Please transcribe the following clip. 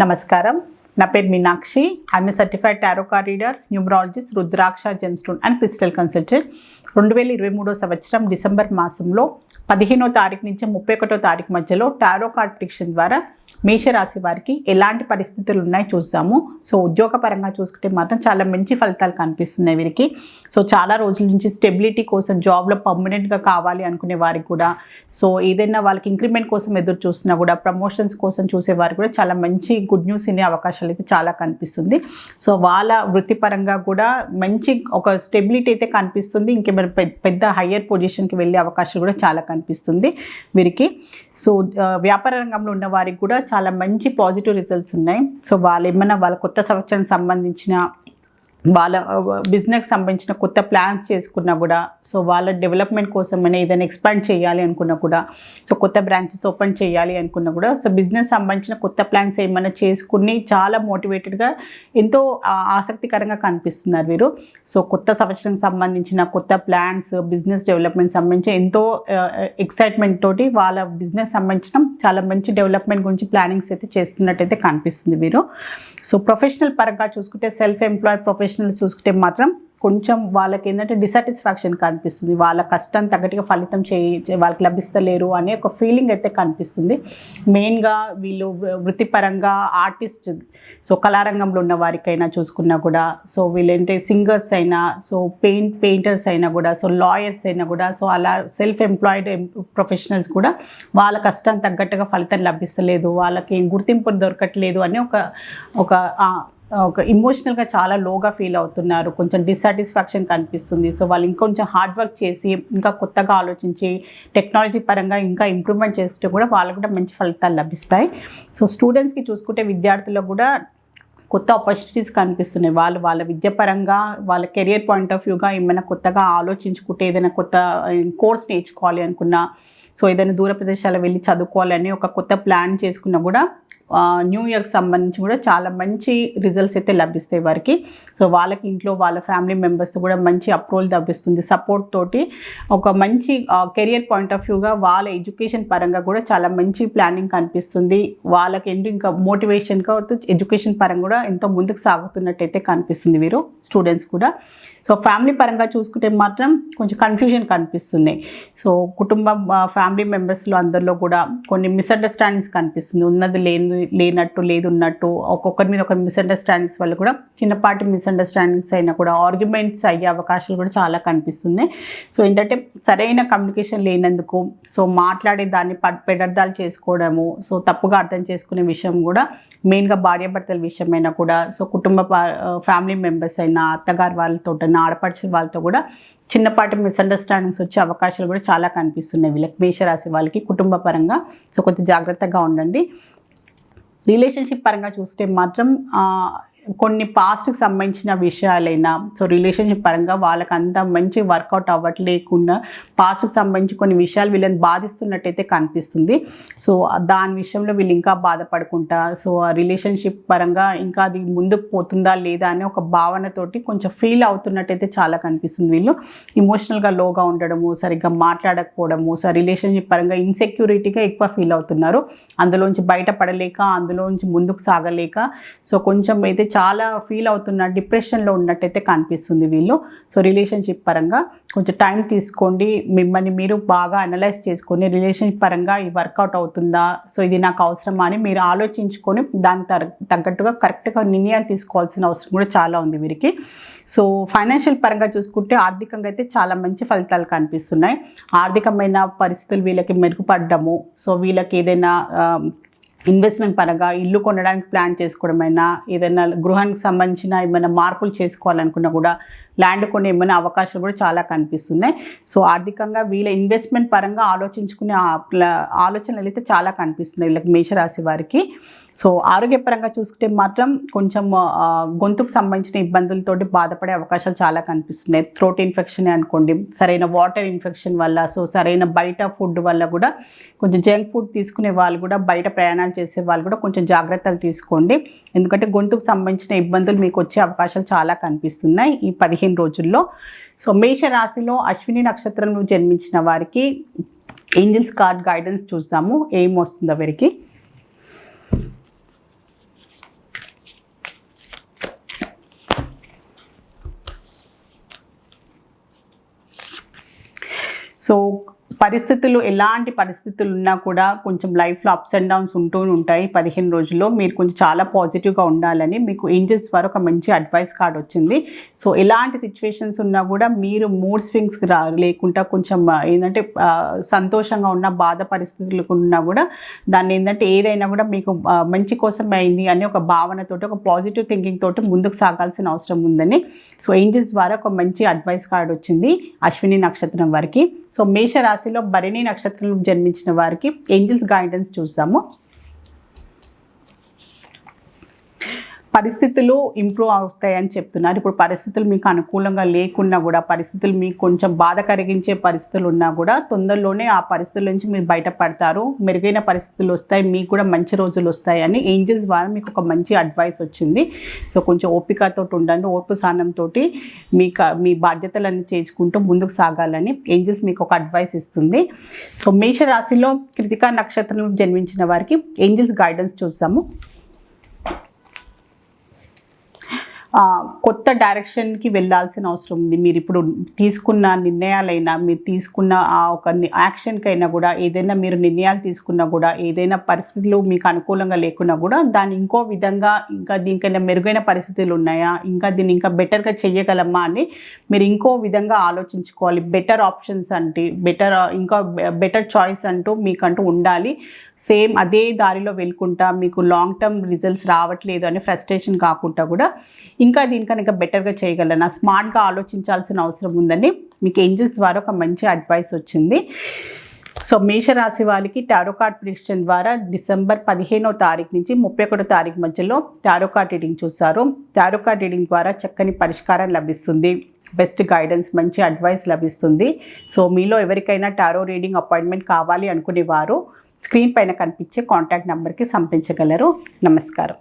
నమస్కారం. నా పేరు Meenakshi. I'm a certified tarot card reader, numerologist, rudraksha gemstone and crystal consultant. 2023 సంవత్సరం డిసెంబర్ మాసంలో 15వ తారీఖు నుంచి 31వ తారీఖు మధ్యలో టారో కార్డ్ ప్రిడిక్షన్ ద్వారా మేషరాశి వారికి ఎలాంటి పరిస్థితులు ఉన్నాయి చూస్తాము. సో ఉద్యోగపరంగా చూసుకుంటే మాత్రం చాలా మంచి ఫలితాలు కనిపిస్తున్నాయి వీరికి. సో చాలా రోజుల నుంచి స్టెబిలిటీ కోసం జాబ్లో పర్మనెంట్గా కావాలి అనుకునే వారికి కూడా, సో ఏదైనా వాళ్ళకి ఇంక్రిమెంట్ కోసం ఎదురు చూసినా కూడా, ప్రమోషన్స్ కోసం చూసేవారికి కూడా చాలా మంచి గుడ్ న్యూస్ ఇనే అవకాశాలు అయితే చాలా కనిపిస్తుంది. సో వాళ్ళ వృత్తిపరంగా కూడా మంచి ఒక స్టెబిలిటీ అయితే కనిపిస్తుంది. ఇంకేమైనా పెద్ద హయ్యర్ పొజిషన్కి వెళ్ళే అవకాశాలు కూడా చాలా కనిపిస్తుంది వీరికి. సో వ్యాపార రంగంలో ఉన్న వారికి కూడా చాలా మంచి పాజిటివ్ రిజల్ట్స్ ఉన్నాయి. సో వాళ్ళు ఏమైనా వాళ్ళ కొత్త సంవత్సరానికి సంబంధించిన వాళ్ళ బిజినెస్కి సంబంధించిన కొత్త ప్లాన్స్ చేసుకున్నా కూడా, సో వాళ్ళ డెవలప్మెంట్ కోసమైనా ఏదైనా ఎక్స్పాండ్ చేయాలి అనుకున్నా కూడా, సో కొత్త బ్రాంచెస్ ఓపెన్ చేయాలి అనుకున్నా కూడా, సో బిజినెస్ సంబంధించిన కొత్త ప్లాన్స్ ఏమైనా చేసుకుని చాలా మోటివేటెడ్గా ఎంతో ఆసక్తికరంగా కనిపిస్తున్నారు వీరు. సో కొత్త సంవత్సరానికి సంబంధించిన కొత్త ప్లాన్స్, బిజినెస్ డెవలప్మెంట్ సంబంధించి ఎంతో ఎక్సైట్మెంట్ తోటి వాళ్ళ బిజినెస్ సంబంధించిన చాలా మంచి డెవలప్మెంట్ గురించి ప్లానింగ్స్ అయితే చేస్తున్నట్టయితే కనిపిస్తుంది వీరు. సో ప్రొఫెషనల్ పరంగా చూసుకుంటే, సెల్ఫ్ ఎంప్లాయిడ్ ప్రొఫెషనల్స్ చూసుకుంటే మాత్రం కొంచెం వాళ్ళకి ఏంటంటే డిసాటిస్ఫాక్షన్ కనిపిస్తుంది. వాళ్ళ కష్టం తగ్గట్టుగా ఫలితం వాళ్ళకి లభిస్తలేరు అనే ఒక ఫీలింగ్ అయితే కనిపిస్తుంది. మెయిన్గా వీళ్ళు వృత్తిపరంగా ఆర్టిస్ట్, సో కళారంగంలో ఉన్న వారికైనా చూసుకున్నా కూడా, సో వీళ్ళంటే సింగర్స్ అయినా, సో పెయింటర్స్ అయినా కూడా, సో లాయర్స్ అయినా కూడా, సో అలా సెల్ఫ్ ఎంప్లాయిడ్ ప్రొఫెషనల్స్ కూడా వాళ్ళ కష్టం తగ్గట్టుగా ఫలితం లభిస్తలేదు, వాళ్ళకి గుర్తింపు దొరకట్లేదు అని ఒక ఇమోషనల్గా చాలా లోగా ఫీల్ అవుతున్నారు. కొంచెం డిస్సాటిస్ఫాక్షన్ కనిపిస్తుంది. సో వాళ్ళు ఇంకొంచెం హార్డ్ వర్క్ చేసి, ఇంకా కొత్తగా ఆలోచించి, టెక్నాలజీ పరంగా ఇంకా ఇంప్రూవ్మెంట్ చేస్తే కూడా వాళ్ళకు కూడా మంచి ఫలితాలు లభిస్తాయి. సో స్టూడెంట్స్కి చూసుకుంటే విద్యార్థులకు కూడా కొత్త ఆపర్చునిటీస్ కనిపిస్తున్నాయి. వాళ్ళ విద్యాపరంగా, వాళ్ళ కెరియర్ పాయింట్ ఆఫ్ వ్యూగా ఏమైనా కొత్తగా ఆలోచించుకుంటే, ఏదైనా కొత్త కోర్స్ నేర్చుకోవాలి అనుకున్నా, సో ఏదైనా దూర ప్రదేశాలు వెళ్ళి చదువుకోవాలని ఒక కొత్త ప్లాన్ చేసుకున్నా కూడా న్యూ ఇయర్కి సంబంధించి కూడా చాలా మంచి రిజల్ట్స్ అయితే లభిస్తాయి వారికి. సో వాళ్ళకి ఇంట్లో వాళ్ళ ఫ్యామిలీ మెంబర్స్ కూడా మంచి అప్రూవల్ లభిస్తుంది. సపోర్ట్ తోటి ఒక మంచి కెరియర్ పాయింట్ ఆఫ్ వ్యూగా వాళ్ళ ఎడ్యుకేషన్ పరంగా కూడా చాలా మంచి ప్లానింగ్ కనిపిస్తుంది. వాళ్ళకి ఇంకా మోటివేషన్గా ఎడ్యుకేషన్ పరంగా కూడా ఎంతో ముందుకు సాగుతున్నట్టయితే కనిపిస్తుంది వీరు స్టూడెంట్స్ కూడా. సో ఫ్యామిలీ పరంగా చూసుకుంటే మాత్రం కొంచెం కన్ఫ్యూజన్ కనిపిస్తున్నాయి. సో కుటుంబం, ఫ్యామిలీ మెంబర్స్లో అందరిలో కూడా కొన్ని మిస్అండర్స్టాండింగ్స్ కనిపిస్తుంది. ఉన్నది లేనట్టు, లేదు ఉన్నట్టు, ఒక్కొక్కరి మీద ఒక మిస్అండర్స్టాండింగ్స్ వల్ల కూడా చిన్నపాటి మిస్అండర్స్టాండింగ్స్ అయినా కూడా ఆర్గ్యుమెంట్స్ అయ్యే అవకాశాలు కూడా చాలా కనిపిస్తున్నాయి. సో ఏంటంటే సరైన కమ్యూనికేషన్ లేనందుకు, సో మాట్లాడే దాన్ని పెడర్థాలు చేసుకోవడము, సో తప్పుగా అర్థం చేసుకునే విషయం కూడా మెయిన్గా భార్యాభర్తల విషయమైనా కూడా, సో కుటుంబ ఫ్యామిలీ మెంబర్స్ అయినా, అత్తగారు వాళ్ళతో, ఆడపడుచు వాళ్ళతో కూడా చిన్నపాటి మిస్అండర్స్టాండింగ్స్ వచ్చే అవకాశాలు కూడా చాలా కనిపిస్తున్నాయి వీళ్ళకి, మేషరాశి వాళ్ళకి కుటుంబ పరంగా. సో కొంచెం జాగ్రత్తగా ఉండండి. రిలేషన్షిప్ పరంగా చూస్తే మాత్రం కొన్ని పాస్ట్కి సంబంధించిన విషయాలైనా, సో రిలేషన్షిప్ పరంగా వాళ్ళకి అంత మంచి వర్కౌట్ అవ్వట్లేకుండా పాస్ట్కి సంబంధించి కొన్ని విషయాలు వీళ్ళని బాధిస్తున్నట్టయితే కనిపిస్తుంది. సో దాని విషయంలో వీళ్ళు ఇంకా బాధపడుకుంటా, సో ఆ రిలేషన్షిప్ పరంగా ఇంకా అది ముందుకు పోతుందా లేదా అనే ఒక భావనతోటి కొంచెం ఫీల్ అవుతున్నట్టయితే చాలా కనిపిస్తుంది. వీళ్ళు ఇమోషనల్గా లోగా ఉండడము, సరిగ్గా మాట్లాడకపోవడము, సో రిలేషన్షిప్ పరంగా ఇన్సెక్యూరిటీగా ఎక్కువ ఫీల్ అవుతున్నారు. అందులోంచి బయటపడలేక, అందులోంచి ముందుకు సాగలేక, సో కొంచెం అయితే చాలా ఫీల్ అవుతున్న డిప్రెషన్లో ఉన్నట్టయితే కనిపిస్తుంది వీళ్ళు. సో రిలేషన్షిప్ పరంగా కొంచెం టైం తీసుకోండి, మిమ్మల్ని మీరు బాగా అనలైజ్ చేసుకొని రిలేషన్షిప్ పరంగా ఇది వర్కౌట్ అవుతుందా, సో ఇది నాకు అవసరమా అని మీరు ఆలోచించుకొని దానికి తగ్గట్టుగా కరెక్ట్గా నిర్ణయాలు తీసుకోవాల్సిన అవసరం కూడా చాలా ఉంది వీరికి. సో ఫైనాన్షియల్ పరంగా చూసుకుంటే ఆర్థికంగా అయితే చాలా మంచి ఫలితాలు కనిపిస్తున్నాయి. ఆర్థికమైన పరిస్థితులు వీళ్ళకి మెరుగుపడ్డము, సో వీళ్ళకి ఏదైనా ఇన్వెస్ట్మెంట్ పరంగా ఇల్లు కొనడానికి ప్లాన్ చేసుకోవడమైనా, ఏదైనా గృహానికి సంబంధించిన ఏమైనా మార్పులు చేసుకోవాలనుకున్నా కూడా, ల్యాండ్ కొనే ఏమైనా అవకాశాలు కూడా చాలా కనిపిస్తున్నాయి. సో ఆర్థికంగా వీళ్ళ ఇన్వెస్ట్మెంట్ పరంగా ఆలోచించుకునే ఆలోచనలు అయితే చాలా కనిపిస్తున్నాయి వీళ్ళకి, మేషరాశి వారికి. సో ఆరోగ్యపరంగా చూసుకుంటే మాత్రం కొంచెం గొంతుకు సంబంధించిన ఇబ్బందులతోటి బాధపడే అవకాశాలు చాలా కనిపిస్తున్నాయి. థ్రోట్ ఇన్ఫెక్షన్ అనుకోండి, సరైన వాటర్ ఇన్ఫెక్షన్ వల్ల, సో సరైన బయట ఫుడ్ వల్ల కూడా, కొంచెం జంక్ ఫుడ్ తీసుకునే వాళ్ళు కూడా, బయట ప్రయాణాలు చేసే వాళ్ళు కూడా కొంచెం జాగ్రత్తలు తీసుకోండి. ఎందుకంటే గొంతుకు సంబంధించిన ఇబ్బందులు మీకు వచ్చే అవకాశాలు చాలా కనిపిస్తున్నాయి ఈ 15 రోజుల్లో. సో మేషరాశిలో అశ్విని నక్షత్రంలో జన్మించిన వారికి ఏంజల్స్ కార్డ్ గైడెన్స్ చూద్దాము, ఏం వస్తుందో వీరికి. సో పరిస్థితులు ఎలాంటి పరిస్థితులు ఉన్నా కూడా కొంచెం లైఫ్లో అప్స్ అండ్ డౌన్స్ ఉంటూ ఉంటాయి. 15 రోజుల్లో మీరు కొంచెం చాలా పాజిటివ్గా ఉండాలని మీకు ఏంజల్స్ ద్వారా ఒక మంచి అడ్వైస్ కార్డ్ వచ్చింది. సో ఎలాంటి సిచ్యువేషన్స్ ఉన్నా కూడా మీరు మూడ్ స్వింగ్స్ లేకుండా కొంచెం ఏంటంటే సంతోషంగా ఉన్న బాధ పరిస్థితులు ఉన్నా కూడా దాన్ని ఏంటంటే ఏదైనా కూడా మీకు మంచి కోసం అయింది అని ఒక భావనతోటి ఒక పాజిటివ్ థింకింగ్ తోటి ముందుకు సాగాల్సిన అవసరం ఉందని సో ఏంజల్స్ ద్వారా ఒక మంచి అడ్వైస్ కార్డ్ వచ్చింది అశ్విని నక్షత్రం వారికి. సో మేషరాశిలో భరణి నక్షత్రంలో జన్మించిన వారికి ఏంజల్స్ గైడెన్స్ చూద్దాము. పరిస్థితులు ఇంప్రూవ్ అవుతాయని చెప్తున్నారు. ఇప్పుడు పరిస్థితులు మీకు అనుకూలంగా లేకున్నా కూడా, పరిస్థితులు మీకు కొంచెం బాధ కలిగించే పరిస్థితులు ఉన్నా కూడా తొందరలోనే ఆ పరిస్థితుల నుంచి మీరు బయటపడతారు. మెరుగైన పరిస్థితులు వస్తాయి, మీకు కూడా మంచి రోజులు వస్తాయని ఏంజల్స్ ద్వారా మీకు ఒక మంచి అడ్వైస్ వచ్చింది. సో కొంచెం ఓపికతో ఉండండి, ఓర్పు సహనంతో మీ బాధ్యతలన్నీ చేసుకుంటూ ముందుకు సాగాలని ఏంజల్స్ మీకు ఒక అడ్వైస్ ఇస్తుంది. సో మేషరాశిలో కృతికా నక్షత్రంలో జన్మించిన వారికి ఏంజల్స్ గైడెన్స్ చూస్తాము. కొత్త డైరెక్షన్కి వెళ్ళాల్సిన అవసరం ఉంది. మీరు ఇప్పుడు తీసుకున్న నిర్ణయాలైనా, మీరు తీసుకున్న ఒక యాక్షన్కైనా కూడా, ఏదైనా మీరు నిర్ణయాలు తీసుకున్నా కూడా, ఏదైనా పరిస్థితులు మీకు అనుకూలంగా లేకున్నా కూడా దాన్ని ఇంకో విధంగా ఇంకా దీనికైనా మెరుగైన పరిస్థితులు ఉన్నాయా, ఇంకా దీన్ని ఇంకా బెటర్గా చెయ్యగలమా అని మీరు ఇంకో విధంగా ఆలోచించుకోవాలి. బెటర్ ఆప్షన్స్ అంటే ఇంకా బెటర్ చాయిస్ అంటూ మీకంటూ ఉండాలి. సేమ్ అదే దారిలో వెళ్ళుకుంటా మీకు లాంగ్ టర్మ్ రిజల్ట్స్ రావట్లేదు అని ఫ్రస్ట్రేషన్ కాకుండా కూడా ఇంకా దీనికన్నా బెటర్గా చేయగలనా, స్మార్ట్గా ఆలోచించాల్సిన అవసరం ఉందని మీకు ఏంజల్స్ ద్వారా ఒక మంచి అడ్వైస్ వచ్చింది. సో మేషరాశి వాళ్ళకి టారో కార్డ్ ప్రిడిక్షన్ ద్వారా డిసెంబర్ 15వ తారీఖు నుంచి 31వ తారీఖు మధ్యలో టారో కార్డ్ రీడింగ్ చూస్తారు. టారో కార్డ్ రీడింగ్ ద్వారా చక్కని పరిష్కారం లభిస్తుంది, బెస్ట్ గైడెన్స్, మంచి అడ్వైస్ లభిస్తుంది. సో మీలో ఎవరికైనా టారో రీడింగ్ అపాయింట్మెంట్ కావాలి అనుకునేవారు స్క్రీన్ పైన కనిపించే కాంటాక్ట్ నెంబర్కి సంప్రదించగలరు. నమస్కారం.